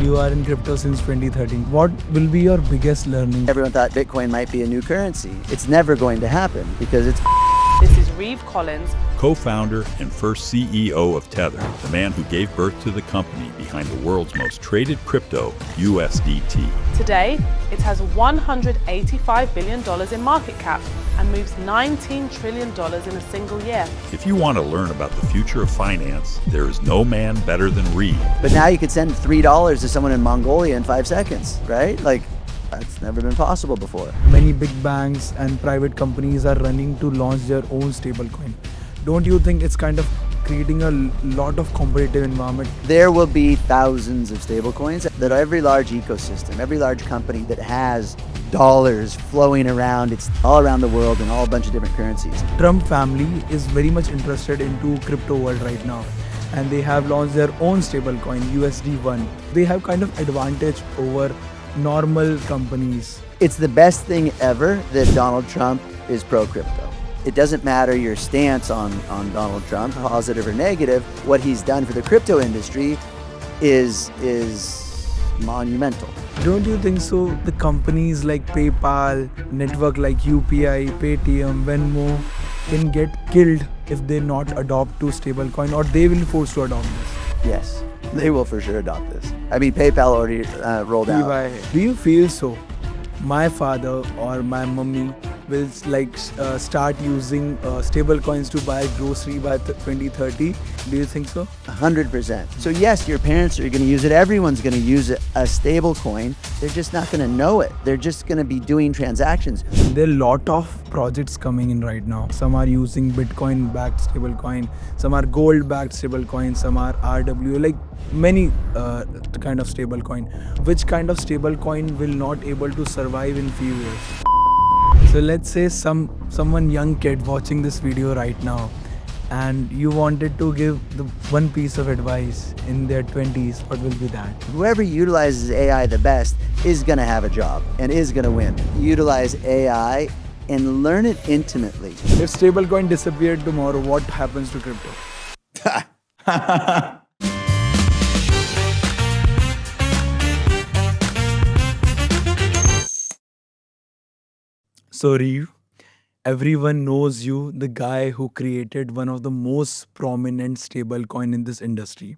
You are in crypto since 2013. What will be your biggest learning? Everyone thought Bitcoin might be a new currency. It's never going to happen because it's This is Reeve Collins, co-founder and first CEO of Tether, the man who gave birth to the company behind the world's most traded crypto, USDT. Today, it has $185 billion in market cap and moves $19 trillion in a single year. If you want to learn about the future of finance, there is no man better than Reeve. But now you could send $3 to someone in Mongolia in 5 seconds, right? Like, that's never been possible before. Many big banks and private companies are running to launch their own stablecoin. Don't you think it's kind of creating a lot of competitive environment? There will be thousands of stablecoins that every large ecosystem, every large company that has dollars flowing around, it's all around the world in all a bunch of different currencies. Trump family is very much interested into crypto world right now, and they have launched their own stablecoin, USD1. They have kind of advantage over normal companies. It's the best thing ever that Donald Trump is pro-crypto. It doesn't matter your stance on Donald Trump, positive or negative. What he's done for the crypto industry is monumental. Don't you think so? The companies like PayPal, network like UPI, Paytm, Venmo can get killed if they not adopt to stablecoin, or they will be forced to adopt this. Yes, they will for sure adopt this. I mean, PayPal already rolled out. Do you feel so? My father or my mummy will start using stable coins to buy grocery by 2030. Do you think so? 100%. So yes, your parents are going to use it. Everyone's going to use a stable coin. They're just not going to know it. They're just going to be doing transactions. There are a lot of projects coming in right now. Some are using Bitcoin-backed stablecoin. Some are gold-backed stablecoin. Some are RW. Like many kind of stablecoin. Which kind of stablecoin will not able to survive in few years? So let's say someone young kid watching this video right now, and you wanted to give the one piece of advice in their 20s, what will be that? Whoever utilizes AI the best is going to have a job and is going to win. Utilize AI and learn it intimately. If stablecoin disappeared tomorrow, what happens to crypto? So Reeve, everyone knows you, the guy who created one of the most prominent stablecoin in this industry.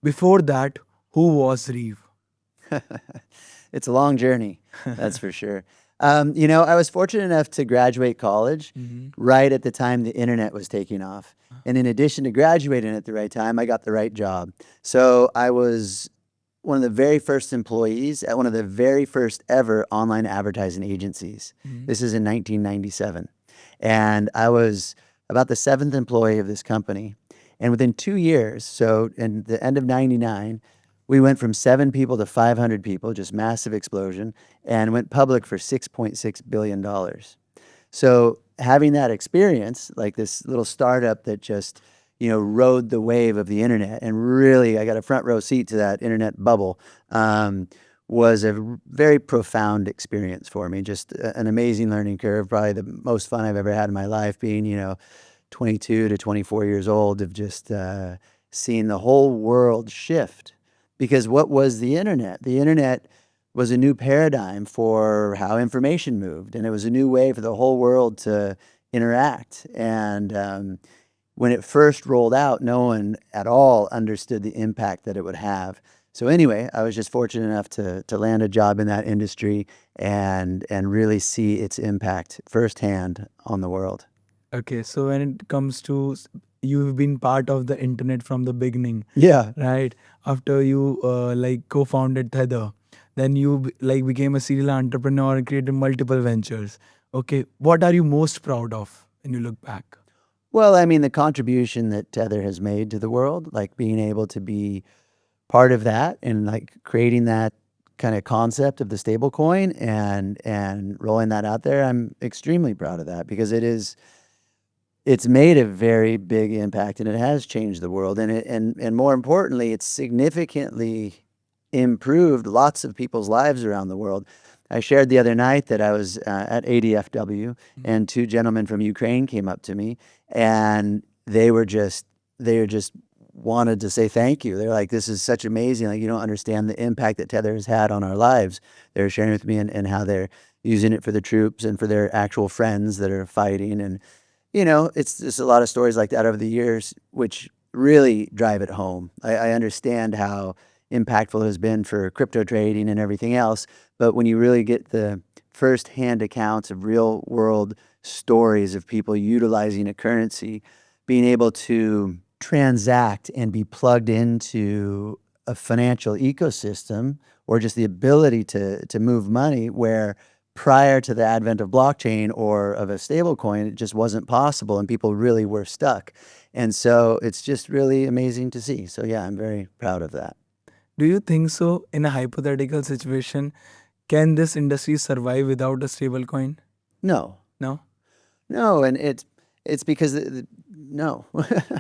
Before that, who was Reeve? It's a long journey, that's for sure. I was fortunate enough to graduate college right at the time the internet was taking off. And in addition to graduating at the right time, I got the right job. So I was one of the very first employees at one of the very first ever online advertising agencies. This is in 1997. And I was about the 7th employee of this company. And within 2 years, so in the end of 99, we went from 7 people to 500 people, just massive explosion, and went public for $6.6 billion. So having that experience, like this little startup that just rode the wave of the internet, and really I got a front row seat to that internet bubble, was a very profound experience for me. Just an amazing learning curve, probably the most fun I've ever had in my life, being 22 to 24 years old, of just seeing the whole world shift. Because what was the internet? The internet was a new paradigm for how information moved, and it was a new way for the whole world to interact. And when it first rolled out, no one at all understood the impact that it would have. So anyway, I was just fortunate enough to land a job in that industry and really see its impact firsthand on the world. Okay, so when it comes to, you've been part of the internet from the beginning. Yeah. Right? After you co-founded Tether, then you became a serial entrepreneur and created multiple ventures. Okay, what are you most proud of when you look back? Well, I mean, the contribution that Tether has made to the world, like being able to be part of that and like creating that kind of concept of the stable coin and rolling that out there, I'm extremely proud of that, because it's made a very big impact, and it has changed the world. And more importantly, it's significantly improved lots of people's lives around the world. I shared the other night that I was at ADFW, and 2 gentlemen from Ukraine came up to me, and they were just wanted to say thank you. They're like, this is such amazing. Like, you don't understand the impact that Tether has had on our lives. They're sharing with me and how they're using it for the troops and for their actual friends that are fighting. And, it's just a lot of stories like that over the years, which really drive it home. I understand how impactful it has been for crypto trading and everything else. But when you really get the firsthand accounts of real world stories of people utilizing a currency, being able to transact and be plugged into a financial ecosystem, or just the ability to move money where prior to the advent of blockchain or of a stable coin, it just wasn't possible and people really were stuck. And so it's just really amazing to see. So yeah, I'm very proud of that. Do you think so? In a hypothetical situation, can this industry survive without a stable coin? No, No? no, and it's because no,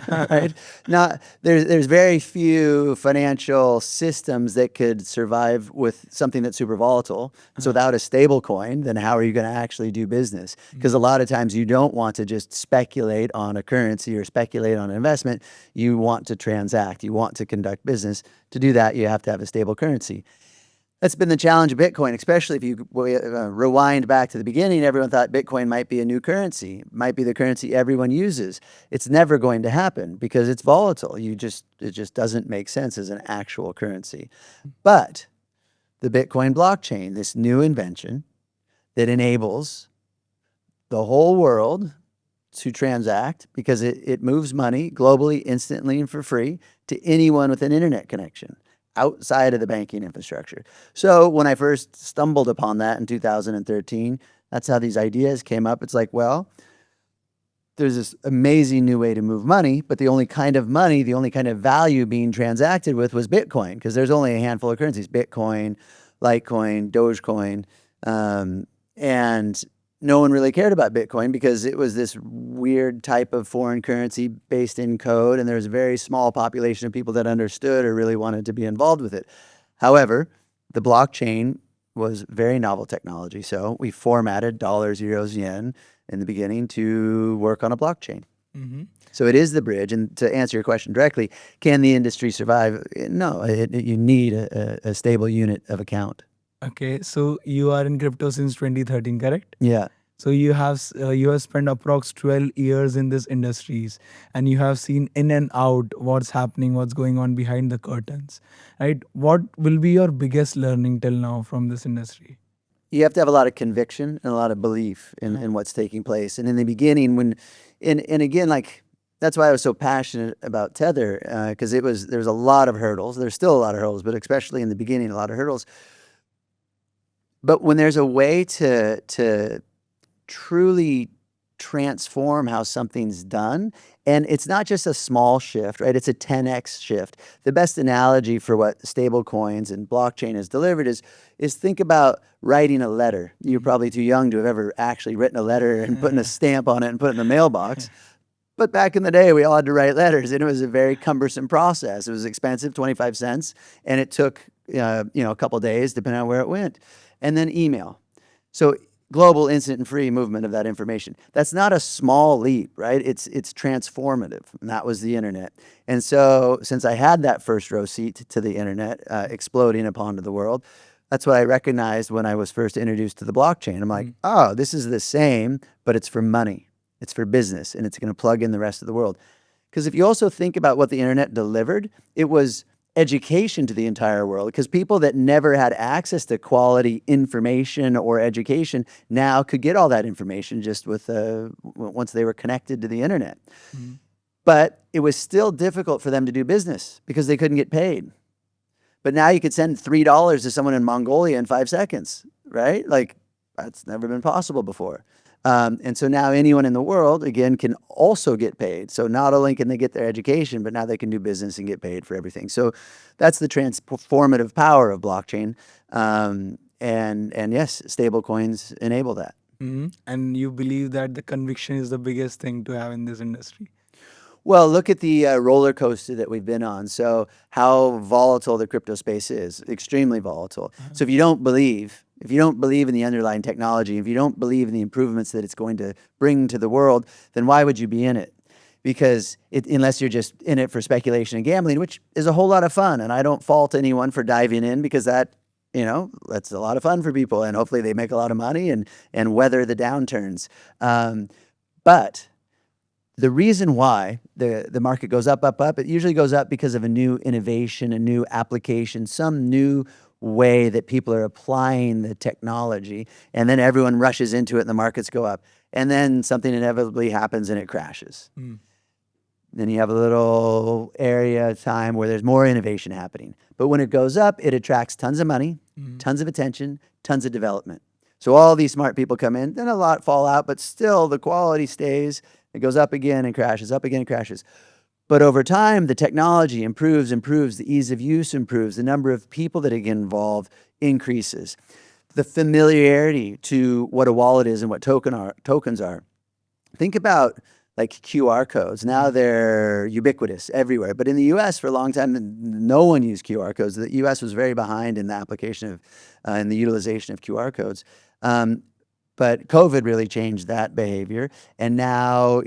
right? Not there's very few financial systems that could survive with something that's super volatile. So without a stable coin, then how are you going to actually do business? Because a lot of times you don't want to just speculate on a currency or speculate on an investment. You want to transact. You want to conduct business. To do that, you have to have a stable currency. That's been the challenge of Bitcoin, especially if you rewind back to the beginning. Everyone thought Bitcoin might be a new currency, might be the currency everyone uses. It's never going to happen because it's volatile. It just doesn't make sense as an actual currency. But the Bitcoin blockchain, this new invention that enables the whole world to transact because it moves money globally, instantly, and for free to anyone with an internet connection outside of the banking infrastructure. So when I first stumbled upon that in 2013, that's how these ideas came up. It's like, well, there's this amazing new way to move money, but the only kind of money, the only kind of value being transacted with was Bitcoin, because there's only a handful of currencies: Bitcoin, Litecoin, Dogecoin, and no one really cared about Bitcoin because it was this weird type of foreign currency based in code, and there was a very small population of people that understood or really wanted to be involved with it. However, the blockchain was very novel technology, so we formatted dollars, euros, yen in the beginning to work on a blockchain. So it is the bridge. And to answer your question directly, can the industry survive? No, you need a stable unit of account. Okay, so you are in crypto since 2013, correct? Yeah. So you have spent approx 12 years in this industries, and you have seen in and out what's happening, what's going on behind the curtains, right? What will be your biggest learning till now from this industry? You have to have a lot of conviction and a lot of belief in what's taking place. And in the beginning, and again, like, that's why I was so passionate about Tether, because there was a lot of hurdles. There's still a lot of hurdles, but especially in the beginning, a lot of hurdles. But when there's a way to truly transform how something's done, and it's not just a small shift, right? It's a 10x shift. The best analogy for what stablecoins and blockchain has delivered is think about writing a letter. You're probably too young to have ever actually written a letter and putting a stamp on it and put it in the mailbox. But back in the day, we all had to write letters, and it was a very cumbersome process. It was expensive, 25 cents, and it took a couple of days, depending on where it went. And then email. So global, instant, and free movement of that information. That's not a small leap, right? It's transformative, and that was the internet. And so since I had that first row seat to the internet exploding upon the world, that's what I recognized when I was first introduced to the blockchain. I'm like, oh, this is the same, but it's for money. It's for business, and it's going to plug in the rest of the world. Because if you also think about what the internet delivered, it was education to the entire world, because people that never had access to quality information or education now could get all that information just with once they were connected to the internet. But it was still difficult for them to do business because they couldn't get paid. But now you could send $3 to someone in Mongolia in 5 seconds, right? Like, that's never been possible before. And so now anyone in the world, again, can also get paid. So not only can they get their education, but now they can do business and get paid for everything. So that's the transformative power of blockchain. And yes, stablecoins enable that. And you believe that the conviction is the biggest thing to have in this industry? Well, look at the roller coaster that we've been on. So how volatile the crypto space is, extremely volatile. So if you don't believe in the underlying technology, if you don't believe in the improvements that it's going to bring to the world, then why would you be in it? because unless you're just in it for speculation and gambling, which is a whole lot of fun. And I don't fault anyone for diving in, because that's a lot of fun for people, and hopefully they make a lot of money and weather the downturns. But the reason why the market goes up, it usually goes up because of a new innovation, a new application, some new way that people are applying the technology, and then everyone rushes into it and the markets go up. And then something inevitably happens and it crashes. Then you have a little area of time where there's more innovation happening. But when it goes up, it attracts tons of money, tons of attention, tons of development. So all these smart people come in, then a lot fall out, but still the quality stays. It goes up again and crashes, up again and crashes. But over time, the technology improves, the ease of use improves, the number of people that get involved increases. The familiarity to what a wallet is and what tokens are. Think about like QR codes. Now they're ubiquitous everywhere. But in the US for a long time, no one used QR codes. The US was very behind in the application of, in the utilization of QR codes. But COVID really changed that behavior. And now,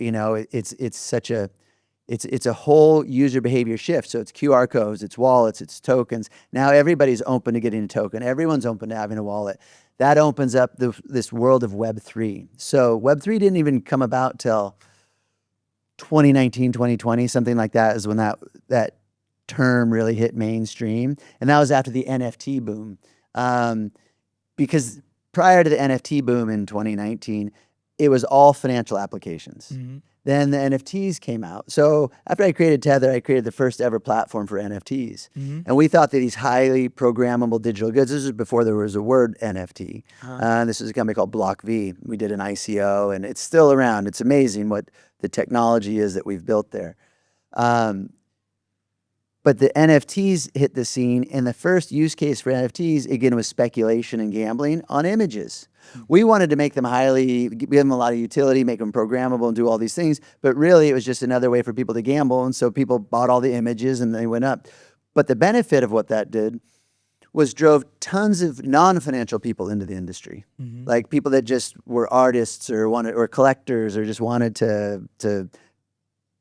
it's a whole user behavior shift. So it's QR codes, it's wallets, it's tokens. Now everybody's open to getting a token. Everyone's open to having a wallet. That opens up this world of Web3. So Web3 didn't even come about till 2019, 2020, something like that is when that term really hit mainstream. And that was after the NFT boom. Because prior to the NFT boom in 2019, it was all financial applications. Then the NFTs came out. So after I created Tether, I created the first ever platform for NFTs. And we thought that these highly programmable digital goods, this was before there was a word NFT. This is a company called Block V. We did an ICO, and it's still around. It's amazing what the technology is that we've built there. But the NFTs hit the scene, and the first use case for NFTs, again, was speculation and gambling on images. We wanted to make them give them a lot of utility, make them programmable and do all these things, but really it was just another way for people to gamble, and so people bought all the images and they went up. But the benefit of what that did was drove tons of non-financial people into the industry, like people that just were artists or collectors or just wanted to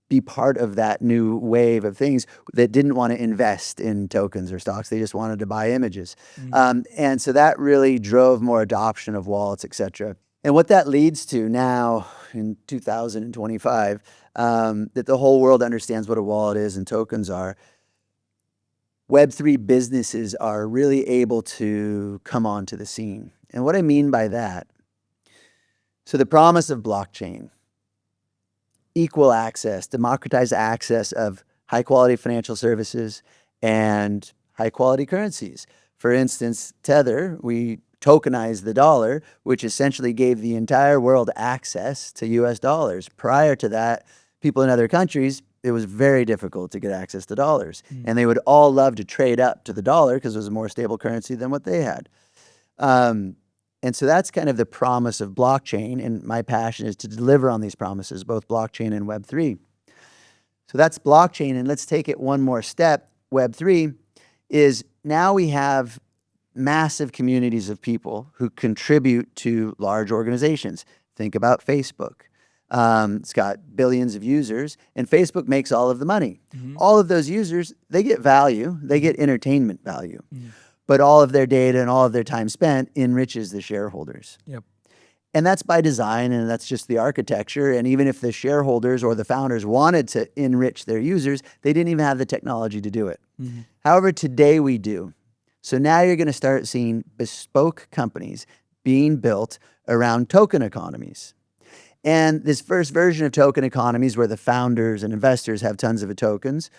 be part of that new wave of things that didn't want to invest in tokens or stocks. They just wanted to buy images. And so that really drove more adoption of wallets, et cetera. And what that leads to now in 2025, that the whole world understands what a wallet is and tokens are. Web3 businesses are really able to come onto the scene. And what I mean by that, so the promise of blockchain, equal access, democratized access of high quality financial services and high quality currencies. For instance, Tether, we tokenized the dollar, which essentially gave the entire world access to US dollars. Prior to that, people in other countries, it was very difficult to get access to dollars. And they would all love to trade up to the dollar because it was a more stable currency than what they had. And so that's kind of the promise of blockchain, and my passion is to deliver on these promises, both blockchain and Web3. So that's blockchain, and let's take it one more step. Web3 is now we have massive communities of people who contribute to large organizations. Think about Facebook. It's got billions of users, and Facebook makes all of the money. All of those users, they get value, they get entertainment value. But all of their data and all of their time spent enriches the shareholders. And that's by design, and that's just the architecture. And even if the shareholders or the founders wanted to enrich their users, they didn't even have the technology to do it. However, today we do. So now you're going to start seeing bespoke companies being built around token economies. And this first version of token economies, where the founders and investors have tons of tokens,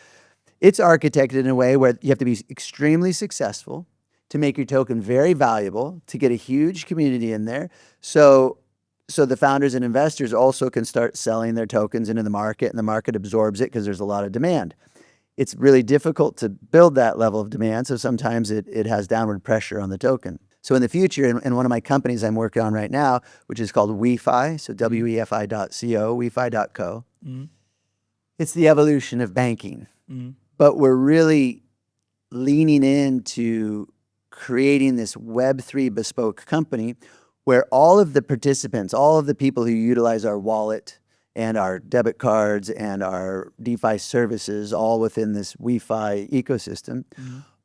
it's architected in a way where you have to be extremely successful to make your token very valuable, to get a huge community in there. So the founders and investors also can start selling their tokens into the market, and the market absorbs it because there's a lot of demand. It's really difficult to build that level of demand, so sometimes it has downward pressure on the token. So in the future, in one of my companies I'm working on right now, which is called WeFi, so WEFI.co, WeFi.co, it's the evolution of banking. But we're really leaning into creating this Web3 bespoke company where all of the participants, all of the people who utilize our wallet and our debit cards and our DeFi services all within this WeFi ecosystem,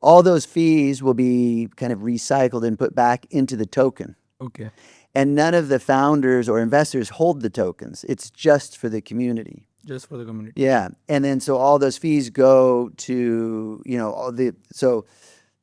all those fees will be kind of recycled and put back into the token. Okay. And none of the founders or investors hold the tokens. It's just for the community. Just for the community. Yeah. And then so all those fees go to, so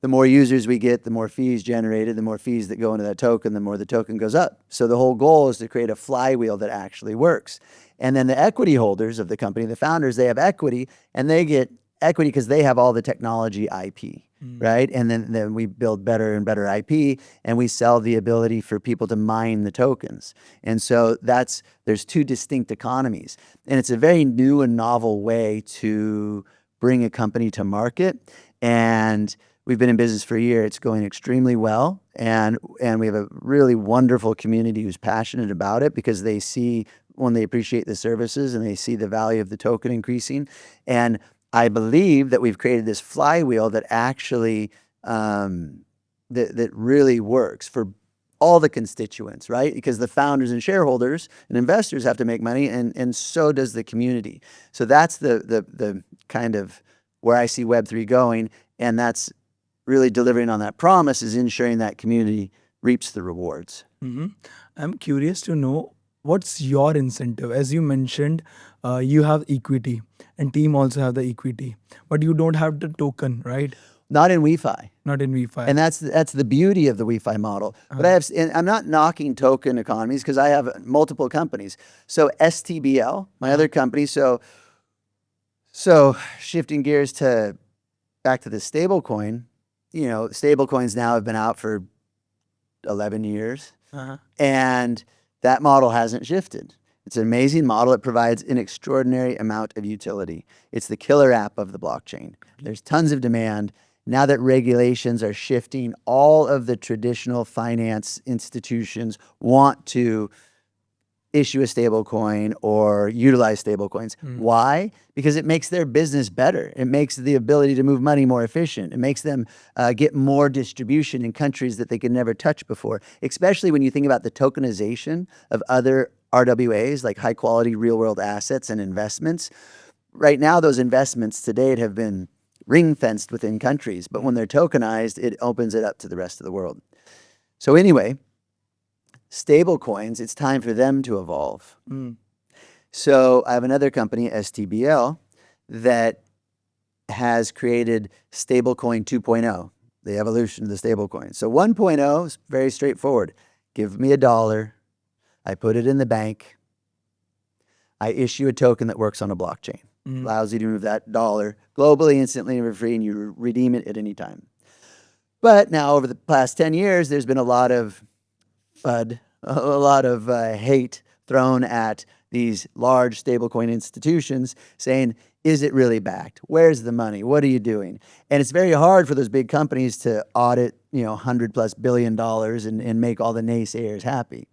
the more users we get, the more fees generated, the more fees that go into that token, the more the token goes up. So the whole goal is to create a flywheel that actually works. And then the equity holders of the company, the founders, they have equity, and they get equity because they have all the technology IP, right? And then we build better and better IP, and we sell the ability for people to mine the tokens. And so there's two distinct economies. And it's a very new and novel way to bring a company to market. And we've been in business for a year. It's going extremely well. And we have a really wonderful community who's passionate about it because they see, when they appreciate the services and they see the value of the token increasing. And I believe that we've created this flywheel that actually, that really works for all the constituents, right? Because the founders and shareholders and investors have to make money, and so does the community. So that's the kind of where I see Web3 going, and that's really delivering on that promise, is ensuring that community reaps the rewards. I'm curious to know, what's your incentive? As you mentioned, you have equity, and team also have the equity, but you don't have the token, right? Not in WeFi. Not in WeFi. And that's the beauty of the WeFi model. But and I'm not knocking token economies because I have multiple companies. So STBL, my other company. So shifting gears back to the stablecoin. Stablecoins now have been out for 11 years, and that model hasn't shifted. It's an amazing model. It provides an extraordinary amount of utility. It's the killer app of the blockchain. There's tons of demand. Now that regulations are shifting, all of the traditional finance institutions want to issue a stablecoin or utilize stablecoins. Why? Because it makes their business better. It makes the ability to move money more efficient. It makes them get more distribution in countries that they could never touch before, especially when you think about the tokenization of other RWAs, like high quality real world assets and investments. Right now, those investments to date have been ring fenced within countries, but when they're tokenized, it opens it up to the rest of the world. So anyway, stablecoins, it's time for them to evolve. So I have another company, STBL, that has created Stablecoin 2.0, the evolution of the stablecoin. So 1.0 is very straightforward. Give me $1. I put it in the bank. I issue a token that works on a blockchain. Allows you to move that $1 globally, instantly, and for free, and you redeem it at any time. But now, over the past 10 years, there's been a lot of FUD, a lot of hate thrown at these large stablecoin institutions saying, is it really backed? Where's the money? What are you doing? And it's very hard for those big companies to audit, $100+ billion and make all the naysayers happy.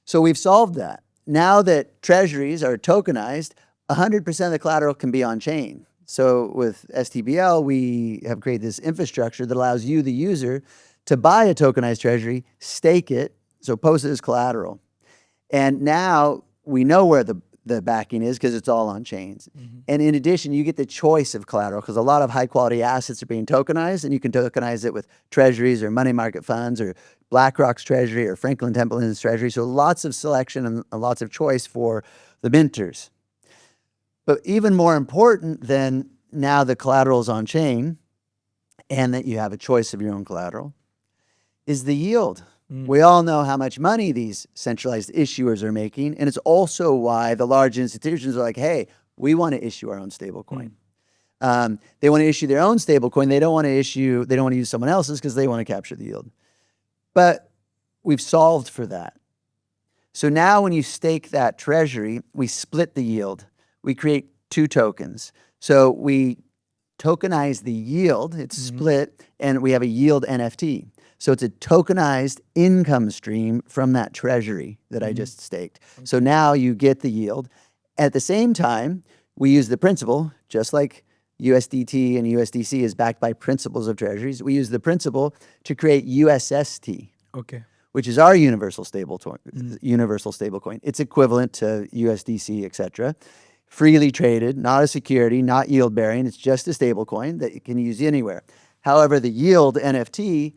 So we've solved that. Now that treasuries are tokenized, 100% of the collateral can be on chain. So with STBL, we have created this infrastructure that allows you, the user, to buy a tokenized treasury, stake it, so post it as collateral. And now we know where the backing is because it's all on chains. And in addition, you get the choice of collateral because a lot of high quality assets are being tokenized, and you can tokenize it with treasuries or money market funds or BlackRock's treasury or Franklin Templeton's treasury. So lots of selection and lots of choice for the minters. But even more important than now the collateral is on chain and that you have a choice of your own collateral is the yield. We all know how much money these centralized issuers are making. And it's also why the large institutions are like, hey, we want to issue our own stablecoin. They want to issue their own stablecoin. They don't want to use someone else's because they want to capture the yield. But we've solved for that. So now when you stake that treasury, we split the yield. We create two tokens. So we tokenize the yield, it's split, and we have a yield NFT. So it's a tokenized income stream from that treasury that I just staked. So now you get the yield. At the same time, we use the principal, just like USDT and USDC is backed by principles of treasuries. We use the principal to create USST, Okay. which is our universal stablecoin. It's equivalent to USDC, etc. Freely traded, not a security, not yield bearing. It's just a stablecoin that you can use anywhere. However, the yield NFT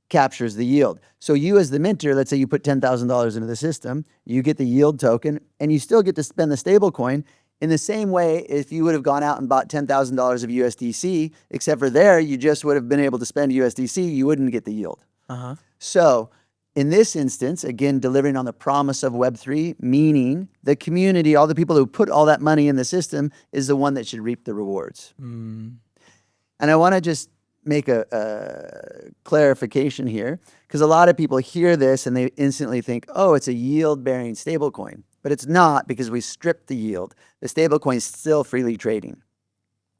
captures the yield. So you as the minter, let's say you put $10,000 into the system, you get the yield token, and you still get to spend the stablecoin in the same way if you would have gone out and bought $10,000 of USDC, except for there, you just would have been able to spend USDC, you wouldn't get the yield. So in this instance, again, delivering on the promise of Web3, meaning the community, all the people who put all that money in the system is the one that should reap the rewards. And I want to just make a clarification here, because a lot of people hear this and they instantly think, oh, it's a yield-bearing stablecoin. But it's not, because we stripped the yield. The stablecoin is still freely trading.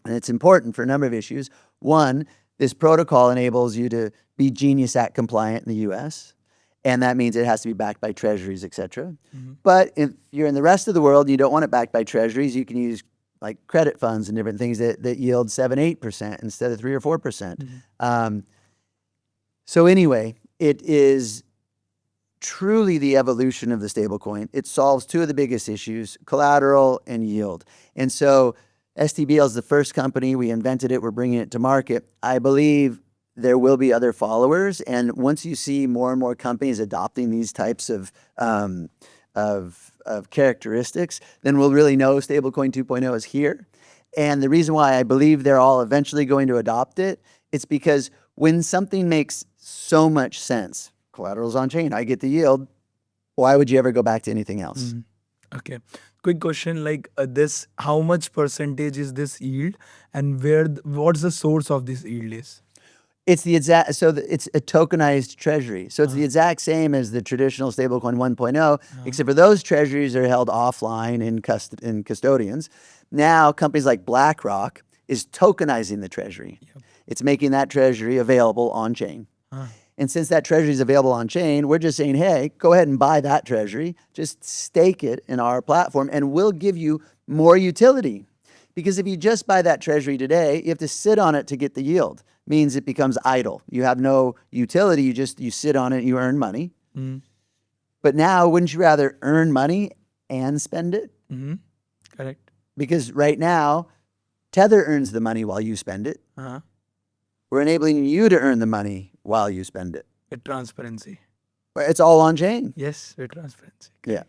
And it's important for a number of issues. One, this protocol enables you to be Genius Act compliant in the US. And that means it has to be backed by treasuries, et cetera. But if you're in the rest of the world and you don't want it backed by treasuries, you can use like credit funds and different things that yield 7-8% instead of 3 or 4%. So anyway, it is truly the evolution of the stablecoin. It solves two of the biggest issues, collateral and yield. And so STBL is the first company. We invented it. We're bringing it to market. I believe there will be other followers. And once you see more and more companies adopting these types of characteristics, then we'll really know Stablecoin 2.0 is here. And the reason why I believe they're all eventually going to adopt it, it's because when something makes so much sense, collateral's on chain, I get the yield, why would you ever go back to anything else? Okay. Quick question, like this, how much percentage is this yield, and what's the source of this yield is? It's the exact, it's a tokenized treasury. So it's the exact same as the traditional stablecoin 1.0, except for those treasuries are held offline in custodians. Now companies like BlackRock is tokenizing the treasury. It's making that treasury available on chain. And since that treasury is available on chain, we're just saying, hey, go ahead and buy that treasury, just stake it in our platform, and we'll give you more utility. Because if you just buy that treasury today, you have to sit on it to get the yield. Means it becomes idle. You have no utility. You sit on it, you earn money. But now, wouldn't you rather earn money and spend it? Correct. Because right now, Tether earns the money while you spend it. We're enabling you to earn the money while you spend it. With transparency. It's all on chain. Yes, with transparency. Yeah.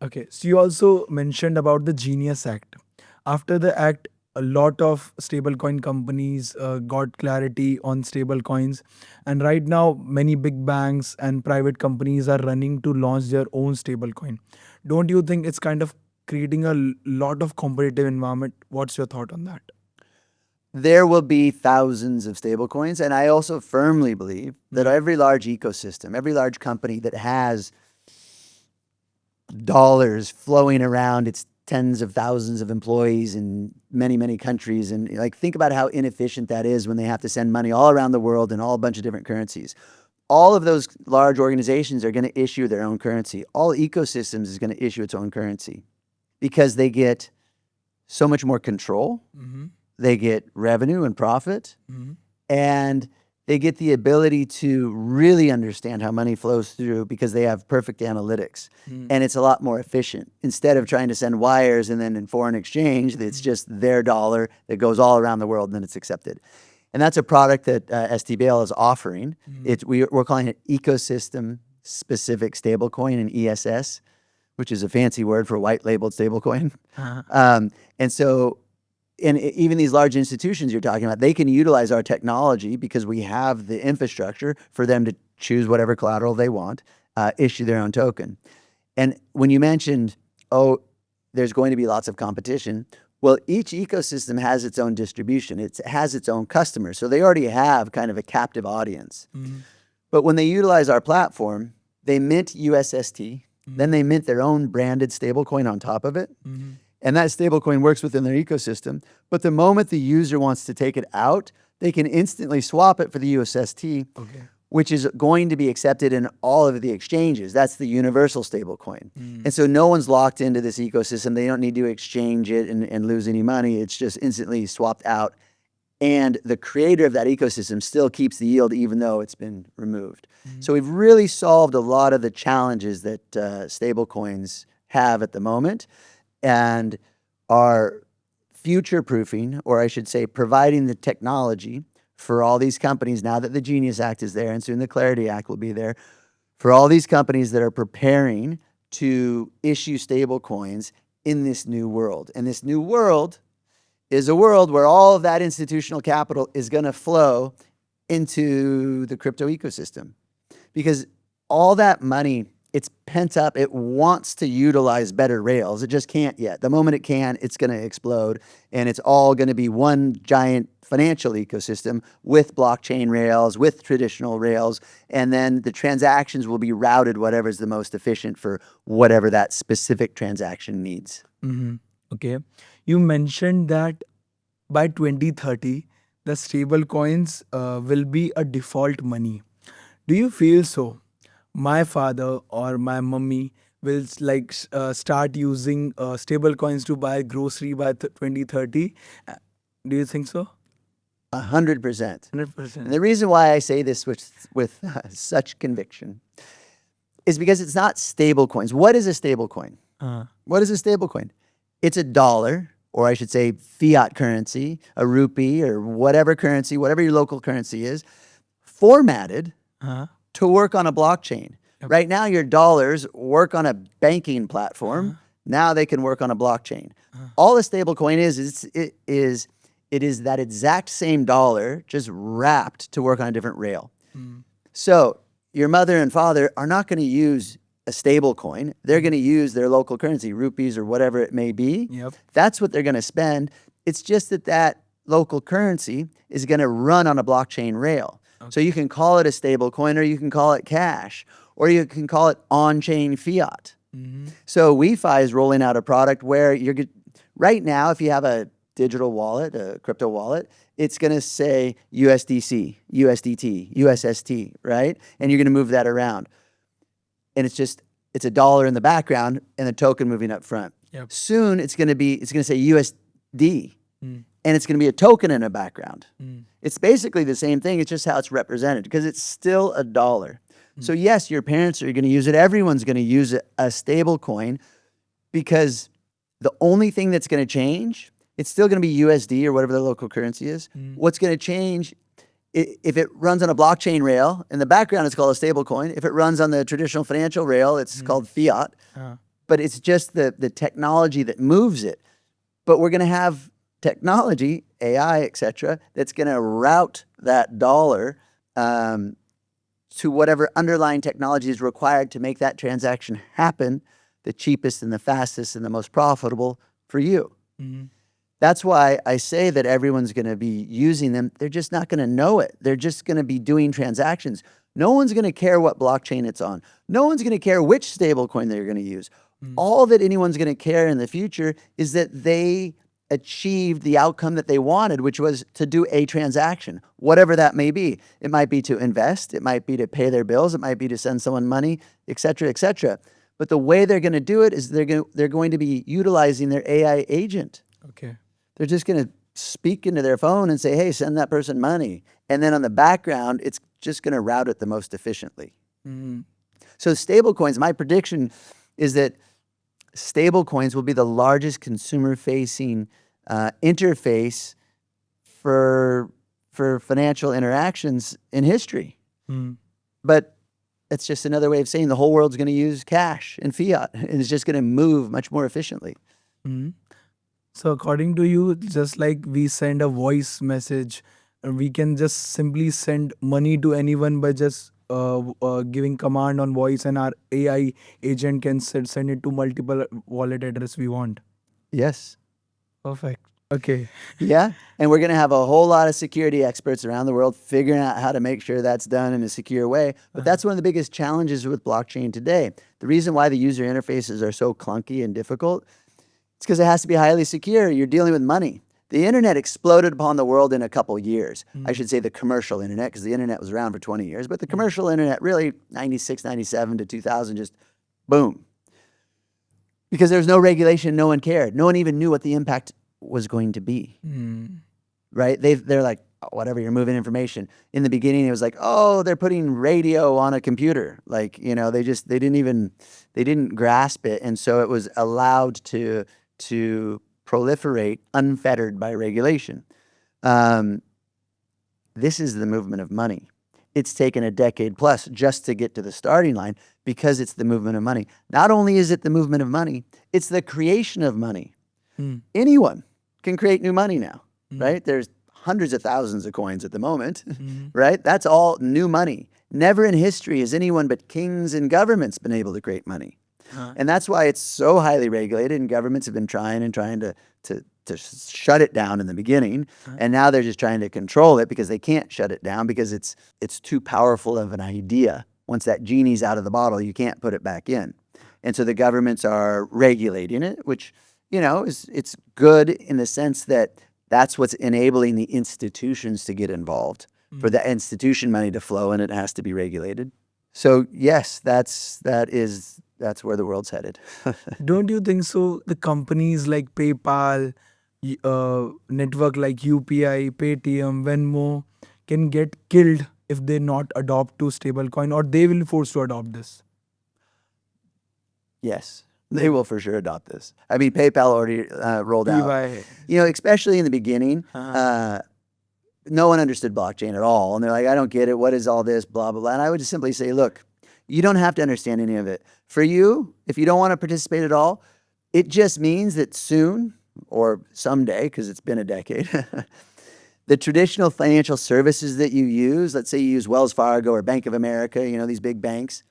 Okay, so you also mentioned about the Genius Act. After the act, a lot of stablecoin companies got clarity on stablecoins, and right now many big banks and private companies are running to launch their own stablecoin. Don't you think it's kind of creating a lot of competitive environment? What's your thought on that? There will be thousands of stablecoins, and I also firmly believe that every large ecosystem, every large company that has dollars flowing around its tens of thousands of employees in many, many countries. And like, think about how inefficient that is when they have to send money all around the world in all a bunch of different currencies. All of those large organizations are going to issue their own currency. All ecosystems is going to issue its own currency because they get so much more control. They get revenue and profit, and they get the ability to really understand how money flows through because they have perfect analytics. And it's a lot more efficient. Instead of trying to send wires and then in foreign exchange, it's just their dollar that goes all around the world and then it's accepted. And that's a product that STBL is offering. We're calling it ecosystem-specific stablecoin, and ESS, which is a fancy word for white-labeled stablecoin. And so, and even these large institutions you're talking about, they can utilize our technology because we have the infrastructure for them to choose whatever collateral they want, issue their own token. And when you mentioned, oh, there's going to be lots of competition, well, each ecosystem has its own distribution. It has its own customers. So they already have kind of a captive audience. But when they utilize our platform, they mint USST, then they mint their own branded stablecoin on top of it. And that stablecoin works within their ecosystem. But the moment the user wants to take it out, they can instantly swap it for the USST, which is going to be accepted in all of the exchanges. That's the universal stablecoin. And so no one's locked into this ecosystem. They don't need to exchange it and lose any money. It's just instantly swapped out and the creator of that ecosystem still keeps the yield even though it's been removed. So we've really solved a lot of the challenges that stablecoins have at the moment, and are future-proofing, or I should say providing the technology for all these companies now that the Genius Act is there and soon the Clarity Act will be there, for all these companies that are preparing to issue stablecoins in this new world. And this new world is a world where all of that institutional capital is going to flow into the crypto ecosystem, because all that money, it's pent up. It wants to utilize better rails. It just can't yet. The moment it can, it's going to explode, and it's all going to be one giant financial ecosystem with blockchain rails, with traditional rails, and then the transactions will be routed whatever's the most efficient for whatever that specific transaction needs. Okay. You mentioned that by 2030, the stable coins will be a default money. Do you feel so? My father or my mummy will start using stable coins to buy grocery by 2030. Do you think so? 100%. 100%. And the reason why I say this with such conviction is because it's not stable coins. What is a stable coin? What is a stable coin? It's a dollar, or I should say fiat currency, a rupee, or whatever currency, whatever your local currency is, formatted to work on a blockchain. Right now, your dollars work on a banking platform. Now they can work on a blockchain. All a stable coin it is that exact same dollar just wrapped to work on a different rail. So your mother and father are not going to use a stable coin. They're going to use their local currency, rupees or whatever it may be. That's what they're going to spend. It's just that local currency is going to run on a blockchain rail. So you can call it a stable coin, or you can call it cash, or you can call it on-chain fiat. So WeFi is rolling out a product where right now, if you have a digital wallet, a crypto wallet, it's going to say USDC, USDT, USST, right? And you're going to move that around. And it's a dollar in the background and the token moving up front. Soon it's going to say USD, and it's going to be a token in the background. It's basically the same thing. It's just how it's represented, because it's still a dollar. So yes, your parents are going to use it. Everyone's going to use a stable coin, because the only thing that's going to change, it's still going to be USD or whatever the local currency is. What's going to change, if it runs on a blockchain rail, in the background it's called a stable coin. If it runs on the traditional financial rail, it's called fiat. But it's just the technology that moves it. But we're going to have technology, AI, etc., that's going to route that dollar to whatever underlying technology is required to make that transaction happen the cheapest and the fastest and the most profitable for you. That's why I say that everyone's going to be using them. They're just not going to know it. They're just going to be doing transactions. No one's going to care what blockchain it's on. No one's going to care which stablecoin they're going to use. All that anyone's going to care in the future is that they achieved the outcome that they wanted, which was to do a transaction, whatever that may be. It might be to invest. It might be to pay their bills. It might be to send someone money, et cetera, et cetera. But the way they're going to do it is they're going to be utilizing their AI agent. They're just going to speak into their phone and say, hey, send that person money. And then on the background, it's just going to route it the most efficiently. So stablecoins, my prediction is that stablecoins will be the largest consumer-facing interface for financial interactions in history. But it's just another way of saying the whole world's going to use cash and fiat, and it's just going to move much more efficiently. So according to you, just like we send a voice message, we can just simply send money to anyone by just giving command on voice, and our AI agent can send it to multiple wallet address we want. Yes. Perfect. Okay. Yeah. And we're going to have a whole lot of security experts around the world figuring out how to make sure that's done in a secure way. But that's one of the biggest challenges with blockchain today. The reason why the user interfaces are so clunky and difficult, it's because it has to be highly secure. You're dealing with money. The internet exploded upon the world in a couple years. I should say the commercial internet, because the internet was around for 20 years. But the commercial internet, really 96, 97 to 2000, just boom. Because there was no regulation, no one cared. No one even knew what the impact was going to be. right? They're like, "Oh, whatever, you're moving information." In the beginning, it was like, oh, they're putting radio on a computer. Like, they didn't grasp it. And so it was allowed to proliferate unfettered by regulation. This is the movement of money. It's taken a decade plus just to get to the starting line because it's the movement of money. Not only is it the movement of money, it's the creation of money. Anyone can create new money now, right? There's hundreds of thousands of coins at the moment, right? That's all new money. Never in history has anyone but kings and governments been able to create money. And that's why it's so highly regulated, and governments have been trying to shut it down in the beginning. And now they're just trying to control it because they can't shut it down because it's too powerful of an idea. Once that genie's out of the bottle, you can't put it back in. And so the governments are regulating it, which, it's good in the sense that that's what's enabling the institutions to get involved. For the institution money to flow, and it has to be regulated. So yes, that's where the world's headed. Don't you think so? The companies like PayPal, network like UPI, Paytm, Venmo can get killed if they not adopt to stablecoin, or they will be forced to adopt this. Yes, they will for sure adopt this. I mean, PayPal already rolled out. PY. Especially in the beginning, no one understood blockchain at all. And they're like, I don't get it. What is all this? Blah, blah, blah. And I would just simply say, look, you don't have to understand any of it. For you, if you don't want to participate at all, it just means that soon or someday, because it's been a decade, the traditional financial services that you use, let's say you use Wells Fargo or Bank of America, these big banks,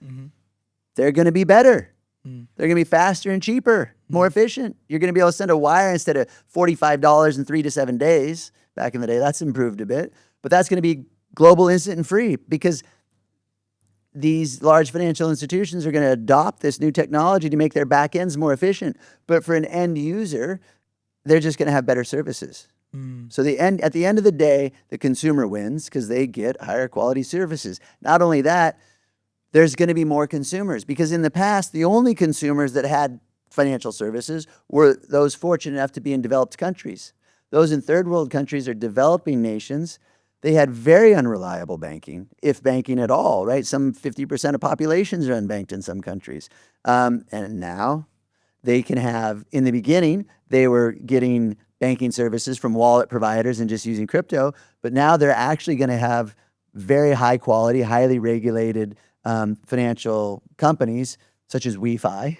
they're going to be better. They're going to be faster and cheaper, more efficient. You're going to be able to send a wire instead of $45 in 3 to 7 days. Back in the day, that's improved a bit. But that's going to be global, instant, and free because these large financial institutions are going to adopt this new technology to make their back ends more efficient. But for an end user, they're just going to have better services. So at the end of the day, the consumer wins because they get higher quality services. Not only that, there's going to be more consumers because in the past, the only consumers that had financial services were those fortunate enough to be in developed countries. Those in third world countries or developing nations, they had very unreliable banking, if banking at all, right? Some 50% of populations are unbanked in some countries. And now they can have, in the beginning, they were getting banking services from wallet providers and just using crypto, but now they're actually going to have very high quality, highly regulated financial companies such as Wi-Fi,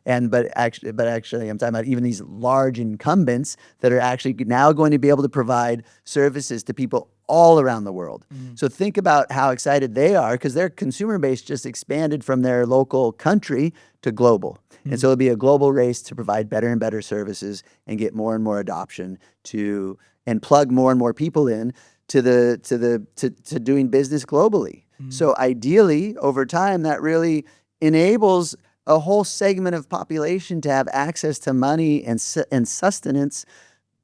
but actually I'm talking about even these large incumbents that are actually now going to be able to provide services to people all around the world. So think about how excited they are because their consumer base just expanded from their local country to global. And so it'll be a global race to provide better and better services and get more and more adoption and plug more and more people in to doing business globally. So ideally, over time, that really enables a whole segment of population to have access to money and sustenance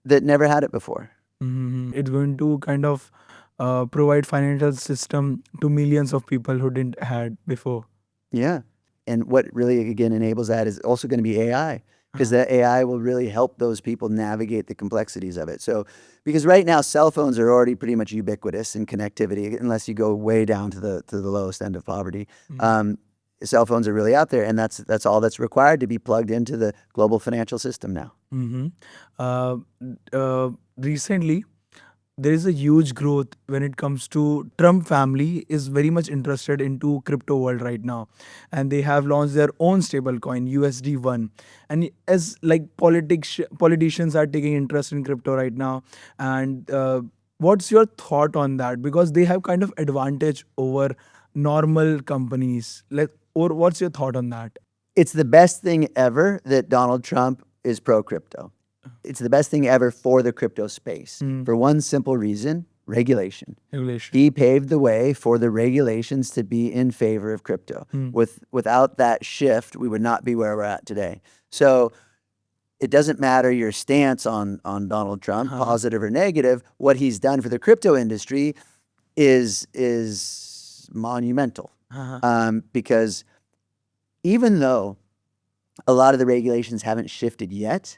that never had it before. It's going to kind of provide financial system to millions of people who didn't had before. Yeah. And what really, again, enables that is also going to be AI because that AI will really help those people navigate the complexities of it. So, because right now cell phones are already pretty much ubiquitous in connectivity, unless you go way down to the lowest end of poverty. Cell phones are really out there, and that's all that's required to be plugged into the global financial system now. Recently, there is a huge growth when it comes to Trump family is very much interested into crypto world right now, and they have launched their own stablecoin USD1. And as like politicians are taking interest in crypto right now, and what's your thought on that? Because they have kind of advantage over normal companies. Or what's your thought on that? It's the best thing ever that Donald Trump is pro-crypto. It's the best thing ever for the crypto space for one simple reason, regulation. He paved the way for the regulations to be in favor of crypto. Without that shift, we would not be where we're at today. So it doesn't matter your stance on Donald Trump, positive or negative. What he's done for the crypto industry is monumental. Because even though a lot of the regulations haven't shifted yet,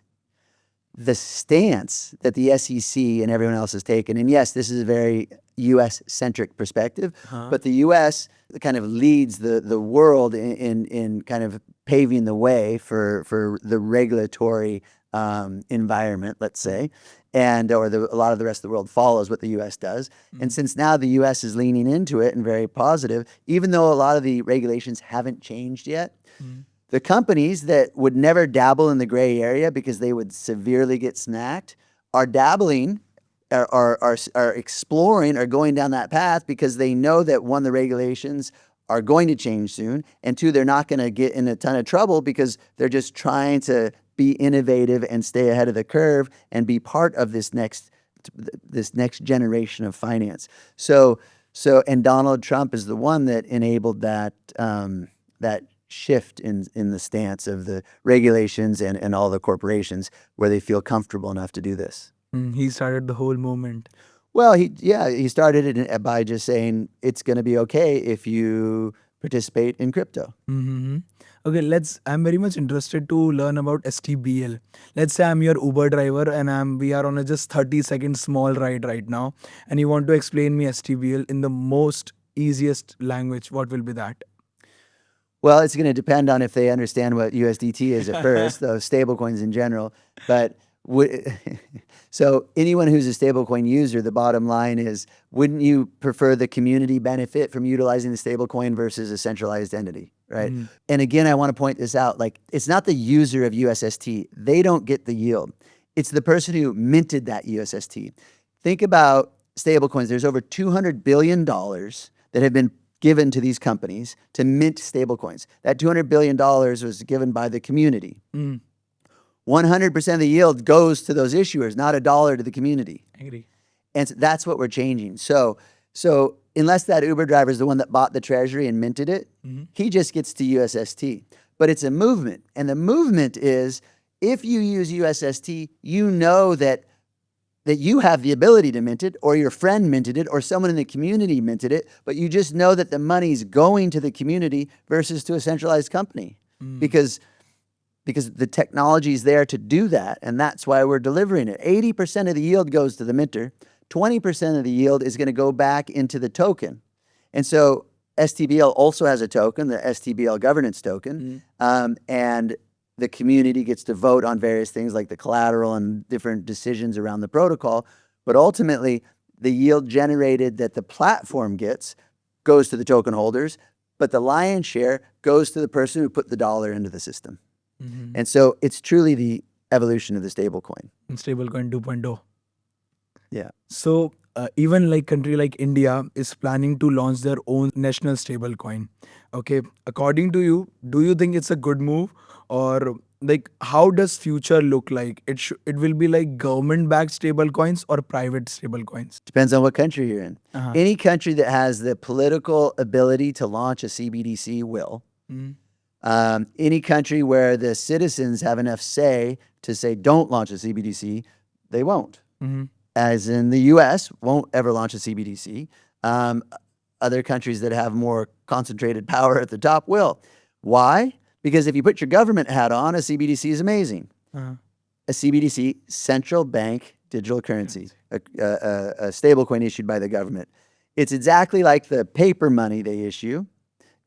the stance that the SEC and everyone else has taken, and yes, this is a very U.S.-centric perspective, but the U.S. kind of leads the world in kind of paving the way for the regulatory environment, let's say, and or a lot of the rest of the world follows what the U.S. does. And since now the U.S. is leaning into it and very positive, even though a lot of the regulations haven't changed yet, the companies that would never dabble in the gray area because they would severely get smacked are dabbling, are exploring, are going down that path because they know that one, the regulations are going to change soon, and two, they're not going to get in a ton of trouble because they're just trying to be innovative and stay ahead of the curve and be part of this next generation of finance. So and Donald Trump is the one that enabled that that shift in the stance of the regulations and all the corporations where they feel comfortable enough to do this. He started the whole movement. Well, he started it by just saying it's going to be okay if you participate in crypto. Okay, I'm very much interested to learn about STBL. Let's say I'm your Uber driver and we are on a just 30-second small ride right now, and you want to explain me STBL in the most easiest language. What will be that? Well, it's going to depend on if they understand what USDT is at first, though stablecoins in general. But so anyone who's a stablecoin user, the bottom line is, wouldn't you prefer the community benefit from utilizing the stablecoin versus a centralized entity, right? And again, I want to point this out. Like, it's not the user of USST. They don't get the yield. It's the person who minted that USST. Think about stablecoins. There's over $200 billion that have been given to these companies to mint stablecoins. That $200 billion was given by the community. 100% of the yield goes to those issuers, not $1 to the community. I agree. And that's what we're changing. So unless that Uber driver is the one that bought the treasury and minted it, he just gets to USST. But it's a movement. And the movement is, if you use USST, you know that you have the ability to mint it, or your friend minted it, or someone in the community minted it, but you just know that the money's going to the community versus to a centralized company. Because the technology is there to do that, and that's why we're delivering it. 80% of the yield goes to the minter. 20% of the yield is going to go back into the token. And so STBL also has a token, the STBL governance token, and the community gets to vote on various things like the collateral and different decisions around the protocol. But ultimately, the yield generated that the platform gets goes to the token holders, but the lion's share goes to the person who put the dollar into the system. And so it's truly the evolution of the stablecoin. Stablecoin 2.0. Yeah. So even like country like India is planning to launch their own national stablecoin. Okay, according to you, do you think it's a good move, or like how does future look like? It will be like government-backed stablecoins or private stablecoins? Depends on what country you're in. Any country that has the political ability to launch a CBDC will. Any country where the citizens have enough say to say don't launch a CBDC, they won't. As in the US, won't ever launch a CBDC. Other countries that have more concentrated power at the top will. Why? Because if you put your government hat on, a CBDC is amazing. A CBDC, central bank digital currency, a stablecoin issued by the government. It's exactly like the paper money they issue,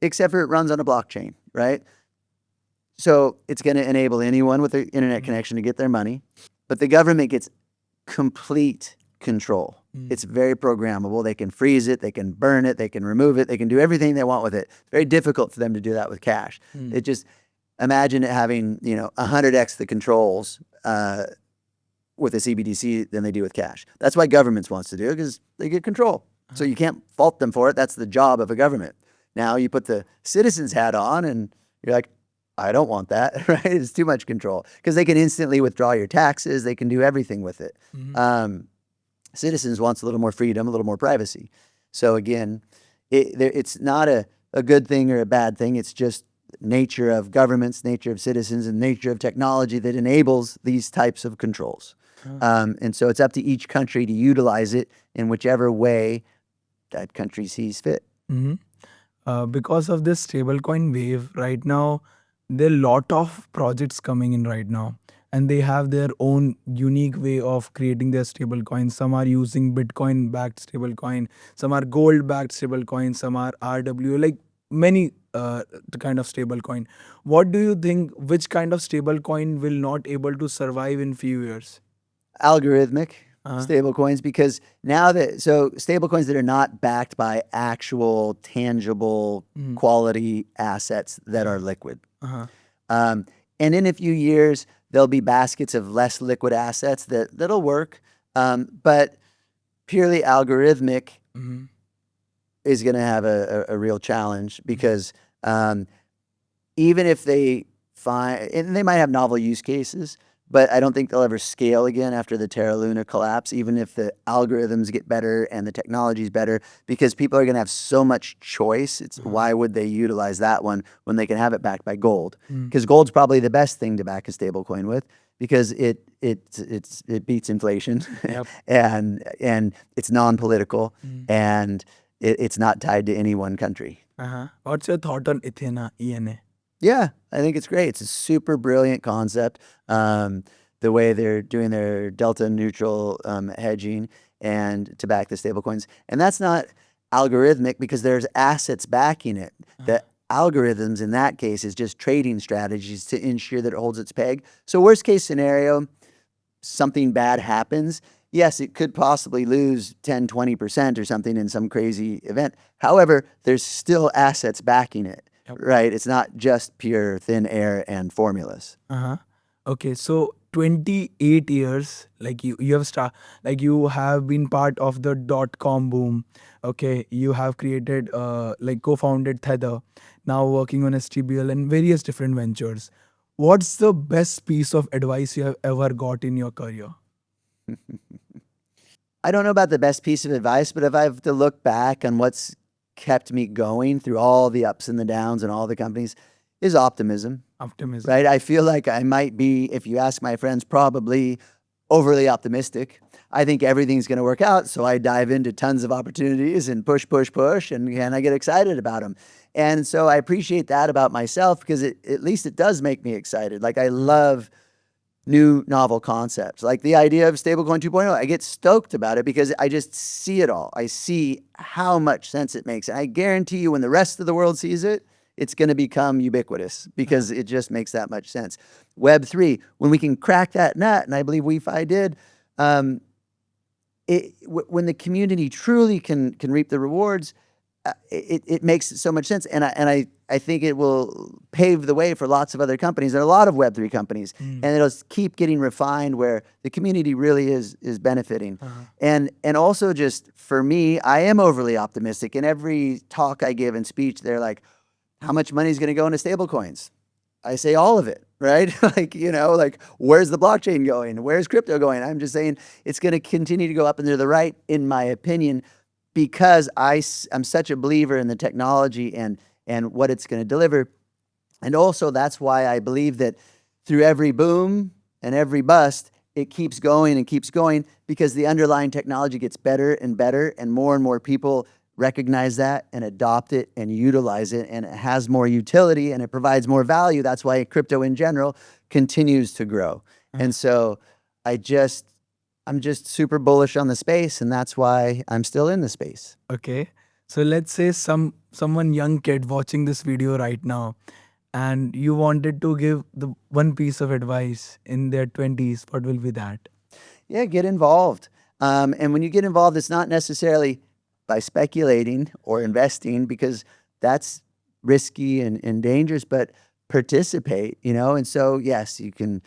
except for it runs on a blockchain, right? So it's going to enable anyone with an internet connection to get their money, but the government gets complete control. It's very programmable. They can freeze it, they can burn it, they can remove it, they can do everything they want with it. It's very difficult for them to do that with cash. It just, imagine it having, 100x the controls with a CBDC than they do with cash. That's why governments wants to do it, because they get control. So you can't fault them for it. That's the job of a government. Now you put the citizen's hat on and you're like, I don't want that, right? It's too much control, because they can instantly withdraw your taxes. They can do everything with it. Citizens wants a little more freedom, a little more privacy. So again, it's not a good thing or a bad thing. It's just nature of governments, nature of citizens, and nature of technology that enables these types of controls. And so it's up to each country to utilize it in whichever way that country sees fit. Because of this stablecoin wave right now, there are a lot of projects coming in right now. and they have their own unique way of creating their stable coins. Some are using Bitcoin backed stable coin, some are gold backed stable coin, some are RW, like many kind of stable coin. What do you think, which kind of stable coin will not able to survive in few years? Algorithmic Uh-huh. stable coins, because now that, so stable coins that are not backed by actual tangible quality assets that are liquid. Uh-huh. Um, and in a few years, there'll be baskets of less liquid assets that'll work. But purely algorithmic Mhm. is going to have a real challenge, because even if they find, and they might have novel use cases, but I don't think they'll ever scale again after the Terra Luna collapse, even if the algorithms get better and the technology is better, because people are going to have so much choice. It's why would they utilize that one when they can have it backed by gold? Because gold's probably the best thing to back a stable coin with, because it beats inflation, Yep. and it's non-political, and it's not tied to any one country. Uh-huh. What's your thought on Ethena, ENA? Yeah, I think it's great. It's a super brilliant concept. The way they're doing their delta neutral hedging and to back the stablecoins. And that's not algorithmic, because there's assets backing it. The algorithms in that case is just trading strategies to ensure that it holds its peg. So worst case scenario, something bad happens. Yes, it could possibly lose 10, 20% or something in some crazy event. However, there's still assets backing it. Yep. Right? It's not just pure thin air and formulas. Uh-huh. Okay, so 28 years, like you have like you have been part of the .com boom. Okay, you have created like co-founded Tether, now working on STBL and various different ventures. What's the best piece of advice you have ever got in your career? I don't know about the best piece of advice, but if I have to look back on what's kept me going through all the ups and the downs and all the companies, is optimism. Optimism. Right? I feel like I might be, if you ask my friends, probably overly optimistic. I think everything's going to work out, so I dive into tons of opportunities and push, push, push, and I get excited about them. And so I appreciate that about myself, because at least it does make me excited. Like, I love new novel concepts. Like the idea of stablecoin 2.0, I get stoked about it because I just see it all. I see how much sense it makes. And I guarantee you, when the rest of the world sees it, it's going to become ubiquitous, because it just makes that much sense. Web3, when we can crack that nut, and I believe WeFi did, when the community truly can reap the rewards, it makes so much sense. And I think it will pave the way for lots of other companies. There are a lot of Web3 companies, and it'll keep getting refined where the community really is benefiting. And also, just for me, I am overly optimistic. In every talk I give and speech, they're like, how much money is going to go into stablecoins? I say all of it, right? Like, like, where's the blockchain going? Where's crypto going? I'm just saying it's going to continue to go up and to the right, in my opinion, because I'm such a believer in the technology and what it's going to deliver. And also, that's why I believe that through every boom and every bust, it keeps going and keeps going, because the underlying technology gets better and better, and more people recognize that and adopt it and utilize it, and it has more utility and it provides more value. That's why crypto in general continues to grow. And so I'm just super bullish on the space, and that's why I'm still in the space. Okay. So let's say someone young kid watching this video right now, and you wanted to give the one piece of advice in their 20s, what will be that? Yeah, get involved. And when you get involved, it's not necessarily by speculating or investing, because that's risky and dangerous, but participate, And so, yes, you can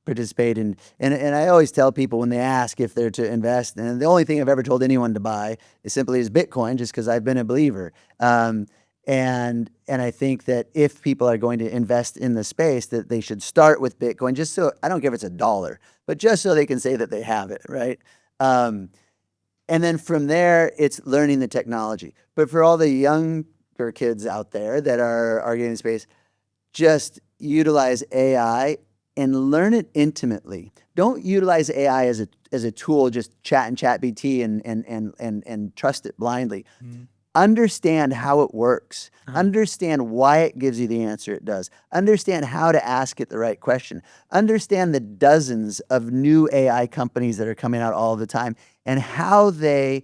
participate in, and I always tell people when they ask if they're to invest, and the only thing I've ever told anyone to buy is Bitcoin, just because I've been a believer. And I think that if people are going to invest in the space, that they should start with Bitcoin, just so, I don't care if it's $1, but just so they can say that they have it, right? And then from there, it's learning the technology. But for all the younger kids out there that are getting in space, just utilize AI and learn it intimately. Don't utilize AI as a tool, just chat and chat BT and trust it blindly. understand how it works, understand why it gives you the answer it does, understand how to ask it the right question, understand the dozens of new AI companies that are coming out all the time and how they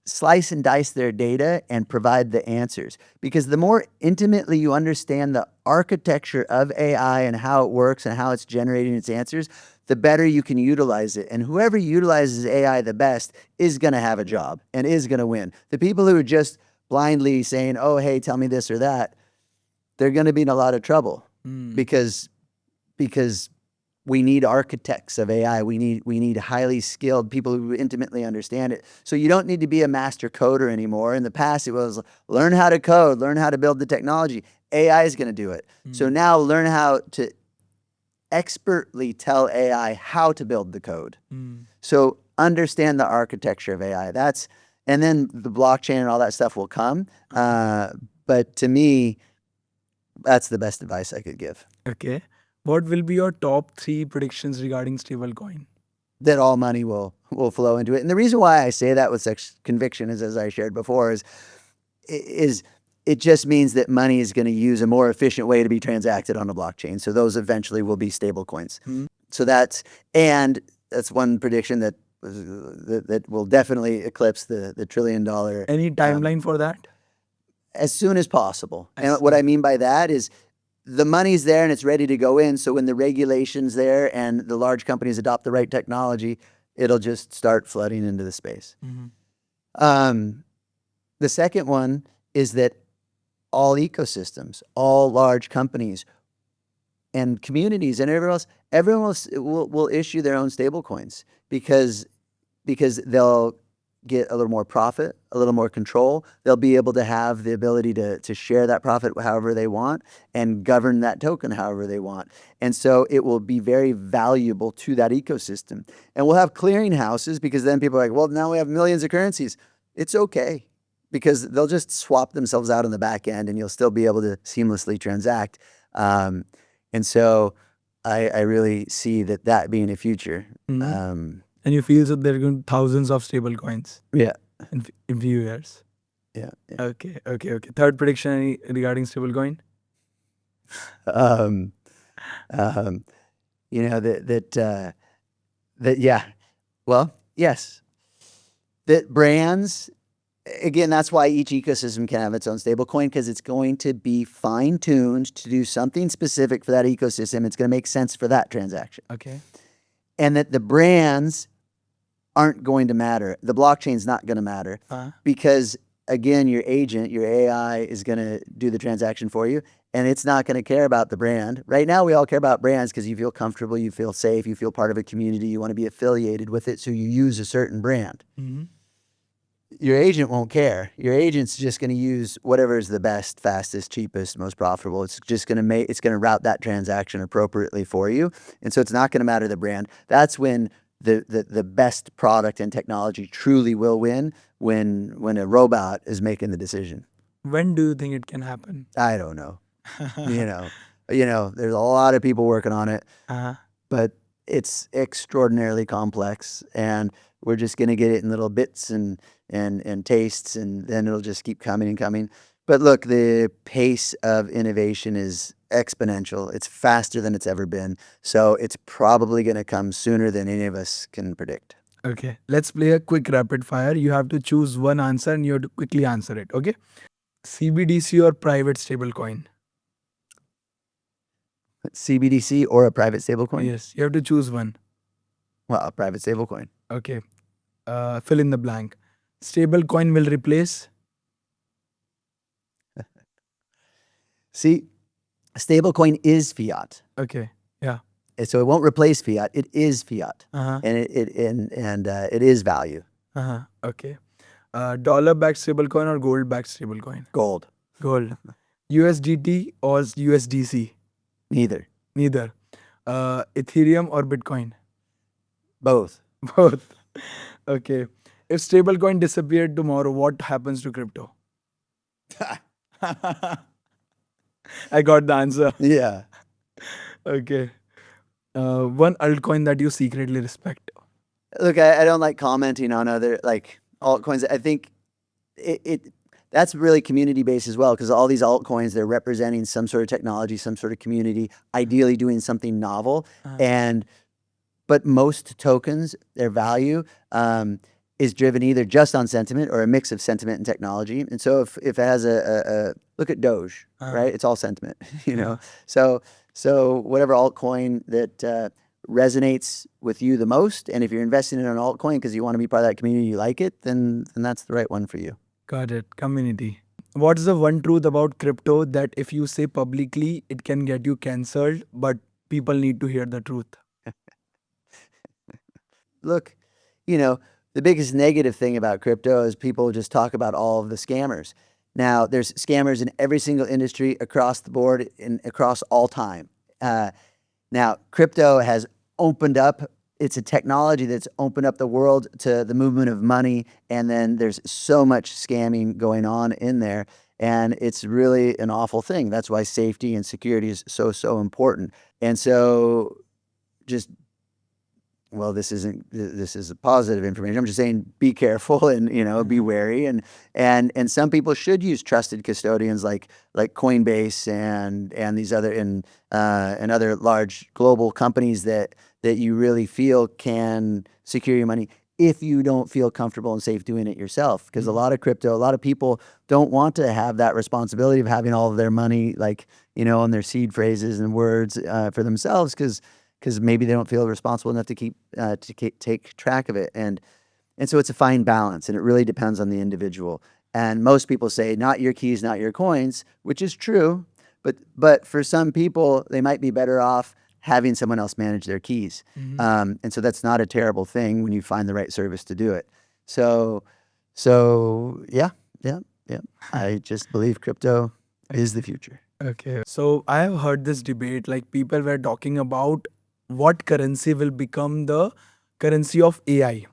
slice and dice their data and provide the answers. Because the more intimately you understand the architecture of AI and how it works and how it's generating its answers, the better you can utilize it. And whoever utilizes AI the best is going to have a job and is going to win. The people who are just blindly saying, oh, hey, tell me this or that, they're going to be in a lot of trouble because we need architects of AI. We need highly skilled people who intimately understand it. So you don't need to be a master coder anymore. In the past, it was learn how to code, learn how to build the technology. AI is going to do it. So now learn how to expertly tell AI how to build the code. So understand the architecture of AI. And then the blockchain and all that stuff will come. But to me, that's the best advice I could give. Okay. What will be your top 3 predictions regarding stablecoin? That all money will flow into it. And the reason why I say that with such conviction is, as I shared before, is it just means that money is going to use a more efficient way to be transacted on a blockchain. So those eventually will be stablecoins. So that's one prediction that will definitely eclipse the $1 trillion. Any timeline for that? As soon as possible. And what I mean by that is the money's there and it's ready to go in. So when the regulation's there and the large companies adopt the right technology, it'll just start flooding into the space. The second one is that all ecosystems, all large companies and communities and everyone will issue their own stablecoins because they'll get a little more profit, a little more control. They'll be able to have the ability to share that profit however they want and govern that token however they want. And so it will be very valuable to that ecosystem. And we'll have clearinghouses because then people are like, well, now we have millions of currencies. It's okay because they'll just swap themselves out on the back end and you'll still be able to seamlessly transact. And so I really see that being a future. And you feel that there are going to be thousands of stable coins Yeah. in few years. Yeah. Okay. Third prediction regarding stable coin? Yes. That brands, again, that's why each ecosystem can have its own stablecoin because it's going to be fine-tuned to do something specific for that ecosystem. It's going to make sense for that transaction. Okay. And that the brands aren't going to matter. The blockchain's not going to matter because, again, your agent, your AI is going to do the transaction for you and it's not going to care about the brand. Right now, we all care about brands because you feel comfortable, you feel safe, you feel part of a community, you want to be affiliated with it, so you use a certain brand. Your agent won't care. Your agent's just going to use whatever is the best, fastest, cheapest, most profitable. It's just going to route that transaction appropriately for you. And so it's not going to matter the brand. That's when the best product and technology truly will win, when a robot is making the decision. When do you think it can happen? I don't know. There's a lot of people working on it, but it's extraordinarily complex and we're just going to get it in little bits and tastes, and then it'll just keep coming and coming. But look, the pace of innovation is exponential. It's faster than it's ever been. So it's probably going to come sooner than any of us can predict. Okay. Let's play a quick rapid fire. You have to choose one answer and you have to quickly answer it. Okay. CBDC or private stablecoin? CBDC or a private stablecoin? Yes. You have to choose one. Well, a private stablecoin. Okay. Fill in the blank. Stablecoin will replace? See, stablecoin is fiat. Okay. Yeah. So it won't replace fiat. It is fiat, Uh-huh. and it is value. Uh-huh. Okay. Dollar-backed stablecoin or gold-backed stablecoin? Gold. Gold. USDT or USDC? Neither. Neither. Ethereum or Bitcoin? Both. Both. Okay. If stablecoin disappeared tomorrow, what happens to crypto? I got the answer. Yeah. Okay. One altcoin that you secretly respect. Look, I don't like commenting on other altcoins. I think that's really community based as well, because all these altcoins, they're representing some sort of technology, some sort of community, ideally doing something novel. But most tokens, their value is driven either just on sentiment or a mix of sentiment and technology. And so if it has a look at Doge, right? It's all sentiment, you know. So whatever altcoin that resonates with you the most, and if you're investing in an altcoin because you want to be part of that community, you like it, then that's the right one for you. Got it. Community. What's the one truth about crypto that if you say publicly, it can get you cancelled, but people need to hear the truth? Look, you know, the biggest negative thing about crypto is people just talk about all of the scammers. Now, there's scammers in every single industry across the board and across all time. Now, crypto has opened up, it's a technology that's opened up the world to the movement of money, and then there's so much scamming going on in there, and it's really an awful thing. That's why safety and security is so important. And so just, well, this is a positive information. I'm just saying, be careful and, you know, be wary. And some people should use trusted custodians like Coinbase and these other and other large global companies that you really feel can secure your money if you don't feel comfortable and safe doing it yourself. Because a lot of people don't want to have that responsibility of having all of their money, like, you know, on their seed phrases and words for themselves, because maybe they don't feel responsible enough to take track of it. And so it's a fine balance, and it really depends on the individual. And most people say, not your keys, not your coins, which is true. But for some people, they might be better off having someone else manage their keys. And so that's not a terrible thing when you find the right service to do it. So yeah. I just believe crypto is the future. Okay. So I have heard this debate, like people were talking about what currency will become the currency of AI.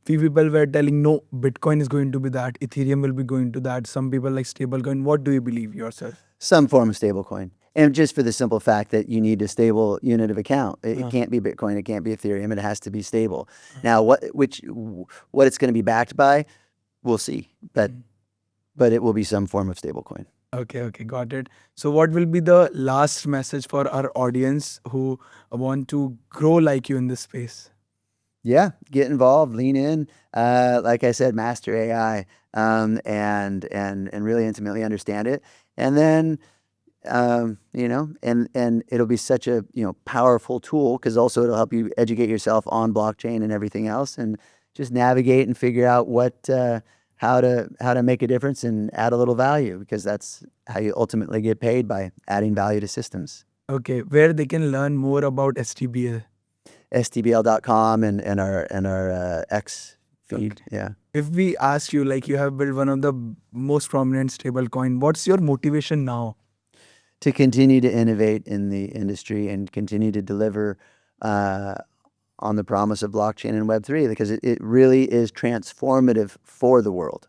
Few people were telling, no, Bitcoin is going to be that, Ethereum will be going to that. Some people like stablecoin. What do you believe yourself? Some form of stablecoin. And just for the simple fact that you need a stable unit of account. It can't be Bitcoin, it can't be Ethereum, it has to be stable. Now, what it's going to be backed by, we'll see. But it will be some form of stablecoin. Okay, got it. So what will be the last message for our audience who want to grow like you in this space? Yeah, get involved, lean in. Like I said, master AI, and really intimately understand it. And then, you know, and it'll be such a, you know, powerful tool, because also it'll help you educate yourself on blockchain and everything else, and just navigate and figure out how to make a difference and add a little value, because that's how you ultimately get paid, by adding value to systems. Okay, where they can learn more about STBL? STBL.com and our X feed. Okay. Yeah. If we ask you, like you have built one of the most prominent stablecoin, what's your motivation now? To continue to innovate in the industry and continue to deliver on the promise of blockchain and Web3, because it really is transformative for the world.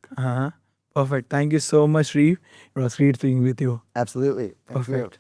Perfect. Thank you so much, Reeve. It was great speaking with you. Absolutely. Thank you. Perfect.